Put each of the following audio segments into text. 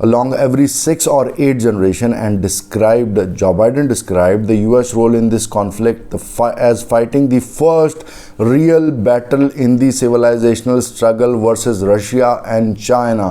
along every 6 or 8 generation and Joe Biden described the US role in this conflict as fighting the first real battle in the civilizational struggle versus Russia and China।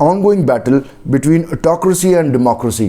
ongoing battle between autocracy and democracy।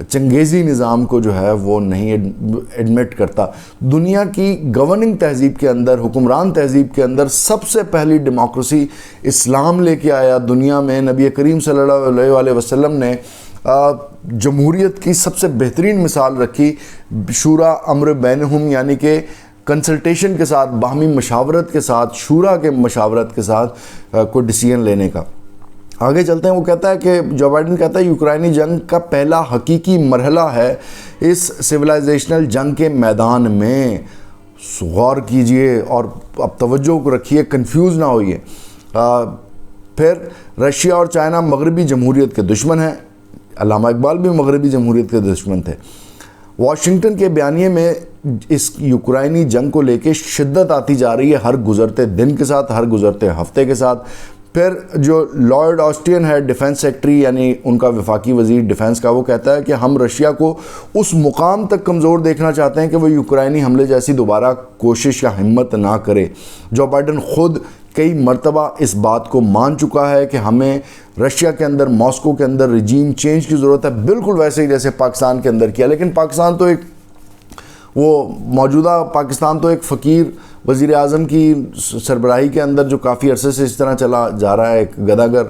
Changezi نظام کو جو ہے وہ نہیں admit کرتا. دنیا کی governing تہذیب کے اندر, حکمران تہذیب کے اندر سب سے پہلی ڈیموکریسی اسلام لے کے آیا دنیا میں. نبی کریم صلی اللہ علیہ وآلہ وسلم نے جمہوریت کی سب سے بہترین مثال رکھی شورا امر بینہم, یعنی کہ کنسلٹیشن کے ساتھ, باہمی مشاورت کے ساتھ, شورا کے مشاورت کے ساتھ کوئی ڈیسیجن لینے کا. آگے چلتے ہیں. وہ کہتا ہے کہ جو بائیڈن کہتا ہے یوکرائنی جنگ کا پہلا حقیقی مرحلہ ہے اس سویلائزیشنل جنگ کے میدان میں. غور کیجئے اور اب توجہ کو رکھیے, کنفیوز نہ ہوئیے. پھر رشیا اور چائنا مغربی جمہوریت کے دشمن ہیں. علامہ اقبال بھی مغربی جمہوریت کے دشمن تھے. واشنگٹن کے بیانیے میں اس یوکرائنی جنگ کو لے کے شدت آتی جا رہی ہے ہر گزرتے دن کے ساتھ, ہر گزرتے ہفتے کے ساتھ. پھر جو لارڈ آسٹین ہے ڈیفنس سیکٹری, یعنی ان کا وفاقی وزیر ڈیفنس کا, وہ کہتا ہے کہ ہم رشیا کو اس مقام تک کمزور دیکھنا چاہتے ہیں کہ وہ یوکرائنی حملے جیسی دوبارہ کوشش یا ہمت نہ کرے. جو بائیڈن خود کئی مرتبہ اس بات کو مان چکا ہے کہ ہمیں رشیا کے اندر, ماسکو کے اندر رجیم چینج کی ضرورت ہے, بالکل ویسے ہی جیسے پاکستان کے اندر کیا. لیکن پاکستان تو ایک وہ موجودہ پاکستان تو ایک فقیر وزیر اعظم کی سربراہی کے اندر جو کافی عرصے سے اس طرح چلا جا رہا ہے, ایک گداگر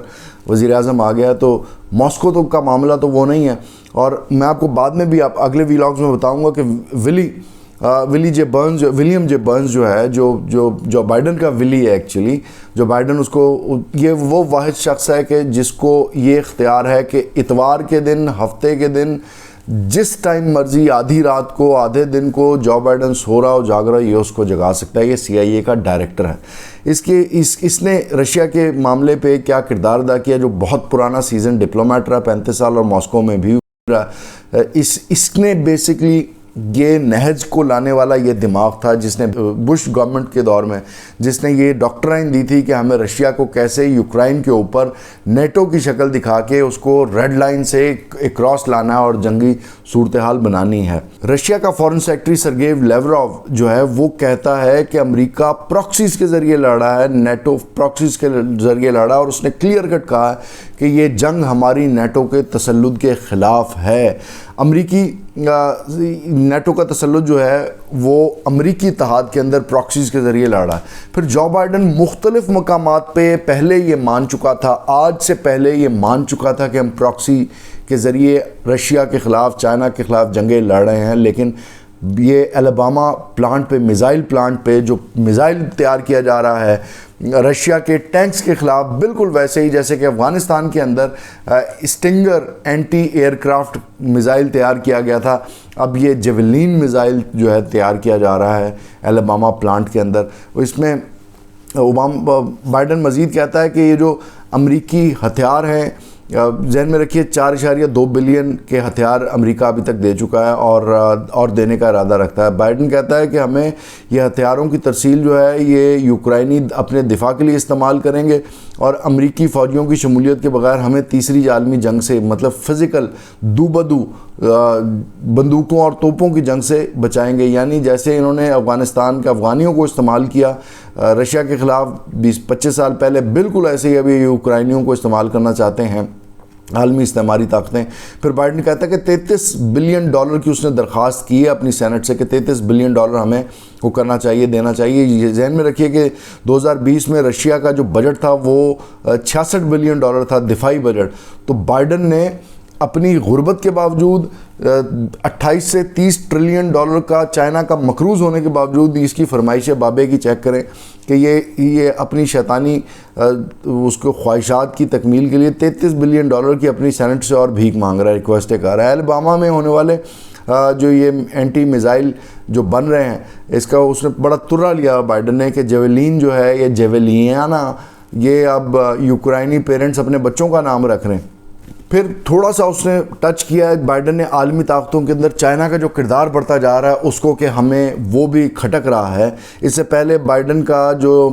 وزیر اعظم آ گیا, تو ماسکو تو کا معاملہ تو وہ نہیں ہے. اور میں آپ کو بعد میں بھی اگلے ویلاگز میں بتاؤں گا کہ ولیم جے برنز جو ہے, جو بائیڈن کا ولی ہے ایکچولی, جو بائیڈن اس کو, یہ وہ واحد شخص ہے کہ جس کو یہ اختیار ہے کہ اتوار کے دن, ہفتے کے دن, جس ٹائم مرضی, آدھی رات کو, آدھے دن کو جو بائیڈن سو رہا ہو جاگ رہا یہ اس کو جگا سکتا ہے. یہ CIA کا ڈائریکٹر ہے. اس نے رشیا کے معاملے پہ کیا کردار ادا کیا, جو بہت پرانا سیزن ڈپلومیٹ رہا, 35 سال, اور ماسکو میں بھی رہا. اس نے بیسکلی یہ نہج کو لانے والا یہ دماغ تھا جس نے بش گورنمنٹ کے دور میں, جس نے یہ ڈاکٹرائن دی تھی کہ ہمیں رشیا کو کیسے یوکرائن کے اوپر نیٹو کی شکل دکھا کے اس کو ریڈ لائن سے اکراس لانا اور جنگی صورتحال بنانی ہے. رشیا کا فارن سیکرٹری سرگئی لیوروو جو ہے وہ کہتا ہے کہ امریکہ پراکسیز کے ذریعے لڑا ہے, نیٹو پراکسیز کے ذریعے لڑا, اور اس نے کلیئر کٹ کہا ہے کہ یہ جنگ ہماری نیٹو کے تسلط کے خلاف ہے. امریکی نیٹو کا تسلط جو ہے وہ امریکی اتحاد کے اندر پراکسیز کے ذریعے لڑا ہے. پھر جو بائیڈن مختلف مقامات پہ پہلے یہ مان چکا تھا, آج سے پہلے یہ مان چکا تھا کہ ہم پراکسی کے ذریعے رشیا کے خلاف, چائنا کے خلاف جنگیں لڑ رہے ہیں. لیکن یہ الاباما پلانٹ پہ, میزائل پلانٹ پہ جو میزائل تیار کیا جا رہا ہے رشیا کے ٹینکس کے خلاف, بالکل ویسے ہی جیسے کہ افغانستان کے اندر stinger anti aircraft missile تیار کیا گیا تھا, اب یہ جیولین میزائل جو ہے تیار کیا جا رہا ہے الاباما پلانٹ کے اندر. اس میں بائیڈن مزید کہتا ہے کہ یہ جو امریکی ہتھیار ہیں, ذہن میں رکھیے 4.2 بلین کے ہتھیار امریکہ ابھی تک دے چکا ہے اور دینے کا ارادہ رکھتا ہے. بائیڈن کہتا ہے کہ ہمیں یہ ہتھیاروں کی ترسیل جو ہے یہ یوکرائنی اپنے دفاع کے لیے استعمال کریں گے, اور امریکی فوجیوں کی شمولیت کے بغیر ہمیں تیسری عالمی جنگ سے, مطلب فزیکل دو بدو بندوقوں اور توپوں کی جنگ سے بچائیں گے. یعنی جیسے انہوں نے افغانستان کے افغانیوں کو استعمال کیا رشیا کے خلاف 20-25 سال پہلے, بالکل ایسے ہی ابھی یوکرائنیوں کو استعمال کرنا چاہتے ہیں عالمی استعماری طاقتیں. پھر بائیڈن کہتا ہے کہ $33 بلین کی اس نے درخواست کی ہے اپنی سینٹ سے کہ $33 بلین ہمیں وہ کرنا چاہیے, دینا چاہیے. یہ ذہن میں رکھیے کہ 2020 میں رشیا کا جو بجٹ تھا وہ $66 بلین تھا, دفاعی بجٹ. تو بائیڈن نے اپنی غربت کے باوجود 28 سے 30 ٹریلین ڈالر کا چائنا کا مقروض ہونے کے باوجود اس کی فرمائش بابے کی چیک کریں کہ یہ اپنی شیطانی اس کو خواہشات کی تکمیل کے لیے $33 بلین کی اپنی سینٹ سے اور بھیک مانگ رہا ہے, ریکویسٹیں کر رہا ہے. الاباما میں ہونے والے جو یہ اینٹی میزائل جو بن رہے ہیں اس کا اس نے بڑا ترا لیا بائیڈن نے کہ جیولین جو ہے یہ جیولیانا, یہ اب یوکرائنی پیرنٹس اپنے بچوں کا نام رکھ رہے ہیں. پھر تھوڑا سا اس نے ٹچ کیا ہے بائیڈن نے عالمی طاقتوں کے اندر چائنا کا جو کردار بڑھتا جا رہا ہے اس کو کہ ہمیں وہ بھی کھٹک رہا ہے. اس سے پہلے بائیڈن کا جو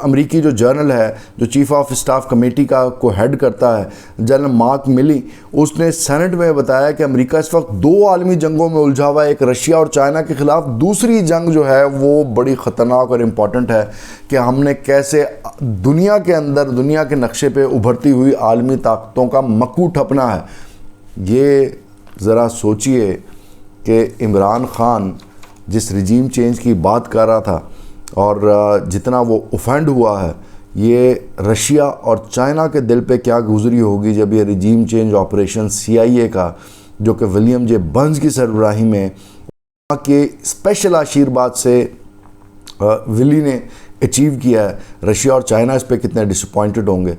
امریکی جو جرنل ہے, جو چیف آف اسٹاف کمیٹی کا کو ہیڈ کرتا ہے, جنرل مارک ملی, اس نے سینٹ میں بتایا کہ امریکہ اس وقت 2 عالمی جنگوں میں الجھا ہوا ہے, ایک رشیا اور چائنا کے خلاف, دوسری جنگ جو ہے وہ بڑی خطرناک اور امپورٹنٹ ہے کہ ہم نے کیسے دنیا کے اندر, دنیا کے نقشے پہ ابھرتی ہوئی عالمی طاقتوں کا مکو ٹھپنا ہے. یہ ذرا سوچئے کہ عمران خان جس رجیم چینج کی بات کر رہا تھا اور جتنا وہ اوفینڈ ہوا ہے، یہ رشیا اور چائنا کے دل پہ کیا گزری ہوگی جب یہ رجیم چینج آپریشن CIA کا، جو کہ ولیم جے برنز کی سربراہی میں کے اسپیشل آشیرواد سے ولی نے اچیو کیا ہے، رشیا اور چائنا اس پہ کتنے ڈسپوائنٹڈ ہوں گے۔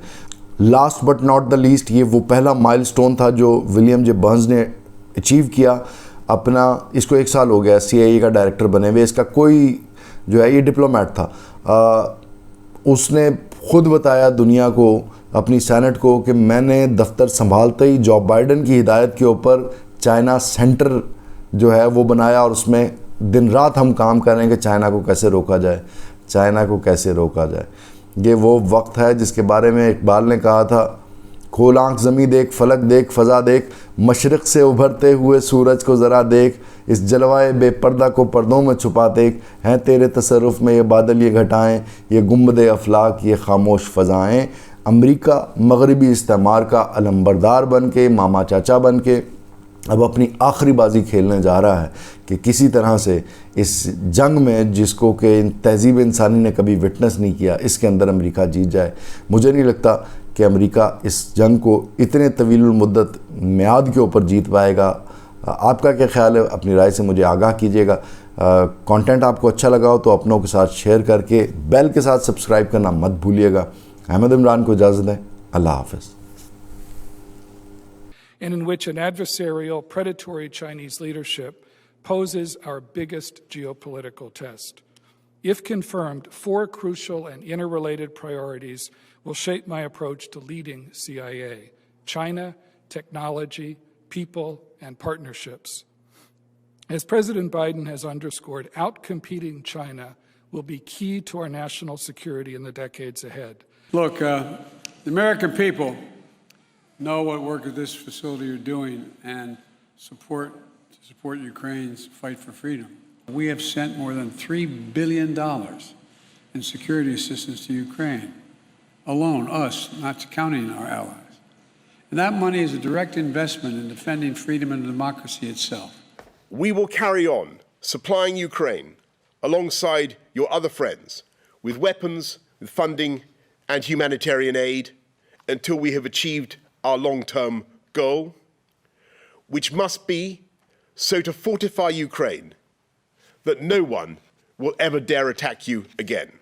Last but not the least, یہ وہ پہلا مائل سٹون تھا جو ولیم جے برنز نے اچیو کیا اپنا، اس کو 1 سال ہو گیا CIA کا ڈائریکٹر بنے ہوئے۔ اس کا کوئی جو ہے یہ ڈپلومیٹ تھا، اس نے خود بتایا دنیا کو، اپنی سینٹ کو، کہ میں نے دفتر سنبھالتے ہی جو بائیڈن کی ہدایت کے اوپر چائنا سینٹر جو ہے وہ بنایا، اور اس میں دن رات ہم کام کر رہے ہیں کہ چائنا کو کیسے روکا جائے، چائنا کو کیسے روکا جائے۔ یہ وہ وقت ہے جس کے بارے میں اقبال نے کہا تھا، کھول آنکھ زمیں دیکھ، فلک دیکھ، فضا دیکھ، مشرق سے ابھرتے ہوئے سورج کو ذرا دیکھ، اس جلوائے بے پردہ کو پردوں میں چھپا دیکھ، ہیں تیرے تصرف میں یہ بادل، یہ گھٹائیں، یہ گنبد افلاک، یہ خاموش فضائیں۔ امریکہ مغربی استعمار کا علمبردار بن کے، ماما چاچا بن کے اب اپنی آخری بازی کھیلنے جا رہا ہے کہ کسی طرح سے اس جنگ میں، جس کو کہ تہذیب انسانی نے کبھی وٹنس نہیں کیا، اس کے اندر امریکہ جیت جائے۔ مجھے نہیں لگتا کہ امریکہ اس جنگ کو اتنے طویل المدت میعاد کے اوپر جیت پائے گا۔ آپ کا کیا خیال ہے؟ اپنی رائے سے مجھے آگاہ کیجیے گا۔ کانٹینٹ آپ کو اچھا لگا ہو تو اپنوں کے ساتھ شیئر کر کے بیل کے ساتھ سبسکرائب کرنا مت بھولیے گا۔ احمد عمران کو اجازت دیں، اللہ حافظ۔ And in which an adversarial, predatory Chinese leadership poses our biggest geopolitical test. If confirmed, 4 crucial and interrelated priorities will shape my approach to leading CIA: China, technology, people, and partnerships. As President Biden has underscored, outcompeting China will be key to our national security in the decades ahead. Look, the American people know what work at this facility you're doing and support Ukraine's fight for freedom. We have sent more than $3 billion in security assistance to Ukraine alone, us, not counting our allies. And that money is a direct investment in defending freedom and democracy itself. We will carry on supplying Ukraine alongside your other friends with weapons, with funding, and humanitarian aid until we have achieved our long-term goal, which must be so to fortify Ukraine that no one will ever dare attack you again.